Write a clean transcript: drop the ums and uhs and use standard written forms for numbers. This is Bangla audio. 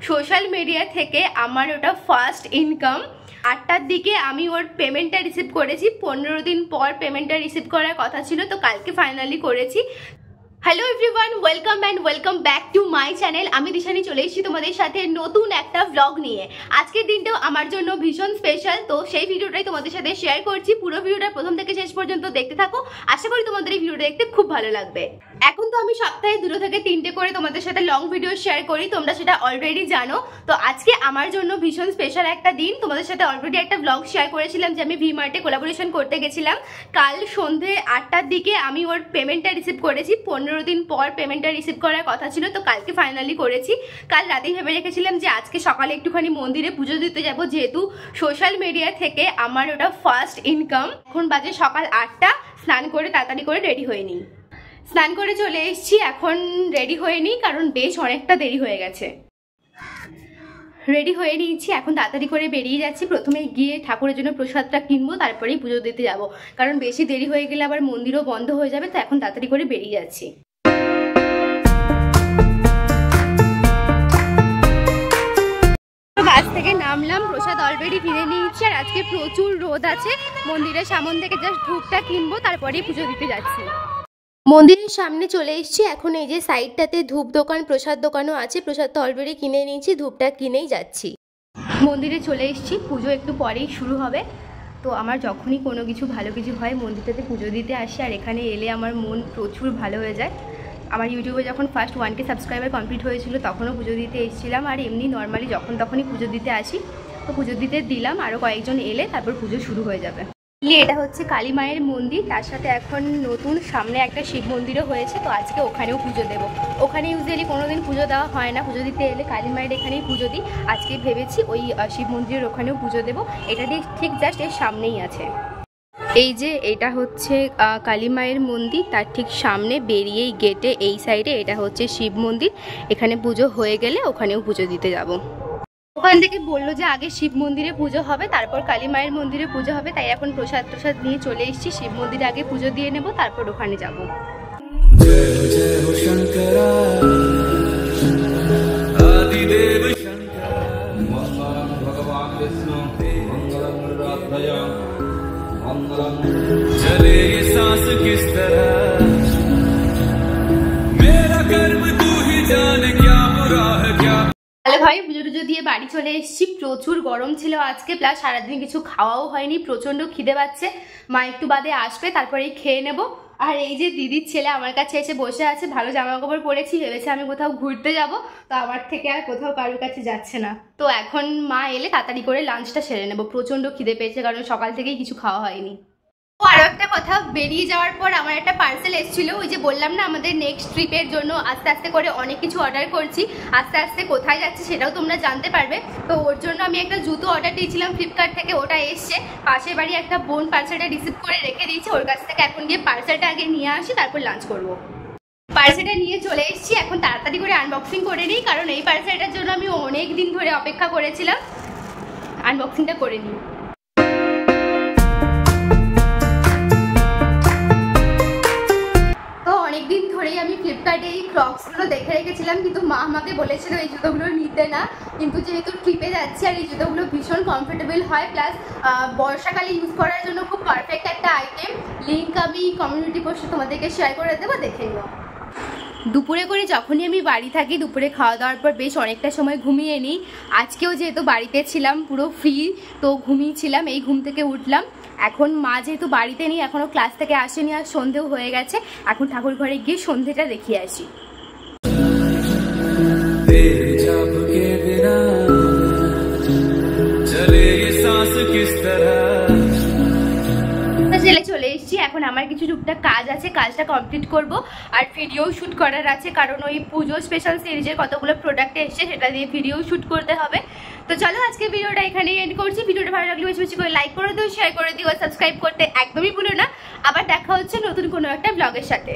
সোশ্যাল মিডিয়া থেকে আমার ওটা ফার্স্ট ইনকাম। 8টার দিকে আমি ওর পেমেন্টটা রিসিভ করেছি। 15 দিন পর পেমেন্টটা রিসিভ করার কথা ছিল, তো কালকে ফাইনালি করেছি। Hello everyone, welcome back to my channel. আমি দিশানি চলে এসেছি তোমাদের সাথে নতুন একটা ব্লগ নিয়ে। আজকের দিনটাও আমার জন্য ভীষণ স্পেশাল, তো সেই ভিডিওটাই তোমাদের সাথে শেয়ার করছি। পুরো ভিডিওটা প্রথম থেকে শেষ পর্যন্ত দেখতে থাকো, আশা করি তোমাদের এই ভিডিওটা দেখতে খুব ভালো লাগবে। এখন তো আমি সপ্তাহে 2 থেকে 3টে করে তোমাদের সাথে লং ভিডিও শেয়ার করি, তোমরা সেটা অলরেডি জানো। তো আজকে আমার জন্য ভীষণ স্পেশাল একটা দিন। তোমাদের সাথে অলরেডি একটা ব্লগ শেয়ার করেছিলাম যে আমি ভি-মার্টে কোলাবোরেশন করতে গেছিলাম। কাল সন্ধে 8টার দিকে আমি ওর পেমেন্টটা রিসিভ করেছি। 15 দিন পর পেমেন্টটা রিসিভ করার কথা ছিল, তো কালকে ফাইনালি করেছি। কাল রাতেই ভেবে রেখেছিলাম যে আজকে সকালে একটুখানি মন্দিরে পুজো দিতে যাব, যেহেতু সোশ্যাল মিডিয়া থেকে আমার ওটা ফার্স্ট ইনকাম। এখন বাজে সকাল 8টা। স্নান করে তাড়াতাড়ি করে রেডি হয়ে নিই। স্নান করে চলে এসেছি, এখন রেডি হয়ে নিই কারণ বেশ অনেকটা দেরি হয়ে গেছে। রেডি হয়ে নিয়েছি, এখন তাড়াতাড়ি করে বেরিয়ে যাচ্ছি। প্রথমে গিয়ে ঠাকুরের জন্য প্রসাদটা কিনবো, তারপরেই পুজো দিতে যাব, কারণ বেশি দেরি হয়ে গেলে আবার মন্দিরও বন্ধ হয়ে যাবে। তো এখন তাড়াতাড়ি করে বেরিয়ে যাচ্ছি। বাস থেকে নামলাম, প্রসাদ অলরেডি কিনে নিয়েছি। আর আজকে প্রচুর রোদ আছে। মন্দিরের সামনে থেকে জাস্ট ধূপটা কিনবো, তারপরেই পুজো দিতে যাচ্ছি। মন্দিরের সামনে চলে এসেছি। এখন এই যে সাইডটাতে ধূপ দোকান, প্রসাদ দোকানও আছে। প্রসাদটা অলরেডি কিনে নিয়েছি, ধূপটা কিনেই যাচ্ছি। মন্দিরে চলে এসেছি, পুজো একটু পরেই শুরু হবে। তো আমার যখনই কোনো কিছু ভালো কিছু হয় মন্দিরটাতে পুজো দিতে আসি, আর এখানে এলে আমার মন প্রচুর ভালো হয়ে যায়। আমার ইউটিউবে যখন ফার্স্ট 1K সাবস্ক্রাইবার কমপ্লিট হয়েছিল তখনও পুজো দিতে এসেছিলাম, আর এমনি নর্মালি তখনই পুজো দিতে আসি। তো পুজো দিতে দিলাম, আরও কয়েকজন এলে তারপর পুজো শুরু হয়ে যাবে। এটা হচ্ছে কালী মায়ের মন্দির, তার সাথে এখন নতুন সামনে একটা শিব মন্দিরও হয়েছে। তো আজকে ওখানেও পুজো দেবো। ওখানে ইউজুয়ালি কোনোদিন পুজো দেওয়া হয় না, পুজো দিতে এলে কালী মায়ের এখানেই পুজো দিই। আজকে ভেবেছি ওই শিব মন্দিরের ওখানেও পুজো দেবো। এটা দিয়ে ঠিক জাস্ট এর সামনেই আছে। এই যে এটা হচ্ছে কালী মায়ের মন্দির, তার ঠিক সামনে বেরিয়েই গেটে এই সাইডে এটা হচ্ছে শিব মন্দির। এখানে পুজো হয়ে গেলে ওখানেও পুজো দিতে যাব। ওখান থেকে বললো যে আগে শিব মন্দিরে পুজো হবে, তারপর কালী মায়ের মন্দিরে পুজো হবে। তাই এখন প্রসাদ নিয়ে চলে এসেছি। শিব মন্দিরে আগে পুজো দিয়ে নেব, তারপর ওখানে যাব। चले ये सांस किस तरह मेरा कर्म तू ही जाने क्या बुरा है क्या। তাহলে ভাই পুজো টুজো দিয়ে বাড়ি চলে এসেছি। প্রচুর গরম ছিল আজকে, প্লাস সারাদিন কিছু খাওয়াও হয়নি, প্রচন্ড খিদে পাচ্ছে। মা একটু বাদে আসবে, তারপরেই খেয়ে নেব। আর এই যে দিদির ছেলে আমার কাছে এসে বসে আছে, ভালো জামা কাপড় পরেছি, ভেবেছে আমি কোথাও ঘুরতে যাব। তো আমার থেকে আর কোথাও কারোর কাছে যাচ্ছে না। তো এখন মা এলে তাড়াতাড়ি করে লাঞ্চটা সেরে নেবো। প্রচন্ড খিদে পেয়েছে, কারণ সকাল থেকেই কিছু খাওয়া হয়নি। আরো একটা কথা, বেরিয়ে যাওয়ার পর আমার একটা পার্সেল এসেছিল। ওই যে বললাম না আমাদের নেক্সট ট্রিপের জন্য আস্তে আস্তে করে অনেক কিছু অর্ডার করছি, আস্তে আস্তে কোথায় যাচ্ছে সেটাও তোমরা জানতে পারবে। তো ওর জন্য আমি একটা জুতো অর্ডার দিয়েছিলাম ফ্লিপকার্ট থেকে, ওটা এসছে। পাশের বাড়ি একটা বোন পার্সেলটা রিসিভ করে রেখে দিয়েছে, ওর কাছ থেকে এখন গিয়ে পার্সেলটা আগে নিয়ে আসি, তারপর লাঞ্চ করবো। পার্সেলটা নিয়ে চলে এসেছি, এখন তাড়াতাড়ি করে আনবক্সিং করে নিই, কারণ এই পার্সেলটার জন্য আমি অনেক দিন ধরে অপেক্ষা করেছিলাম। আনবক্সিংটা করে নিই। অনেকদিন ধরেই আমি ফ্লিপকার্টে এই ক্রক্সগুলো দেখে রেখেছিলাম, কিন্তু মা আমাকে বলেছিল এই জুতোগুলো নিতে না। কিন্তু যেহেতু ট্রিপে যাচ্ছি আর এই জুতোগুলো ভীষণ কমফোর্টেবল হয়, প্লাস বর্ষাকালে ইউজ করার জন্য খুব পারফেক্ট একটা আইটেম। লিঙ্ক আমি কমিউনিটি পোস্টে তোমাদেরকে শেয়ার করে দেবো, দেখে নিও। দুপুরে করে যখনই আমি বাড়ি থাকি, দুপুরে খাওয়া দাওয়ার পর বেশ অনেকটা সময় ঘুমিয়ে নিই। আজকেও যেহেতু বাড়িতে ছিলাম পুরো ফ্রি, তো ঘুমিয়েছিলাম। এই ঘুম থেকে উঠলাম। এখন মা যেহেতু বাড়িতে নেই, এখনও ক্লাস থেকে আসেনি, আর সন্ধেও হয়ে গেছে। এখন ঠাকুর ঘরে গিয়ে সন্ধেটা দেখিয়ে আসি। চলে এসেছি, এখন আমার কিছু টুকটাক কাজ আছে, কাজটা কমপ্লিট করব। আর ভিডিও শ্যুট করার আছে, কারণ ওই পুজো স্পেশাল সিরিজের কতগুলো প্রোডাক্ট এসছে, সেটা দিয়ে ভিডিও শ্যুট করতে হবে। তো চলো আজকে ভিডিওটা এখানেই এন্ড করছি। ভিডিওটা ভালো লাগলে বেশি বেশি করে লাইক করে দিও, শেয়ার করে দিও, সাবস্ক্রাইব করতে একদমই ভুলো না। আবার দেখা হচ্ছে নতুন কোনো একটা ব্লগের সাথে।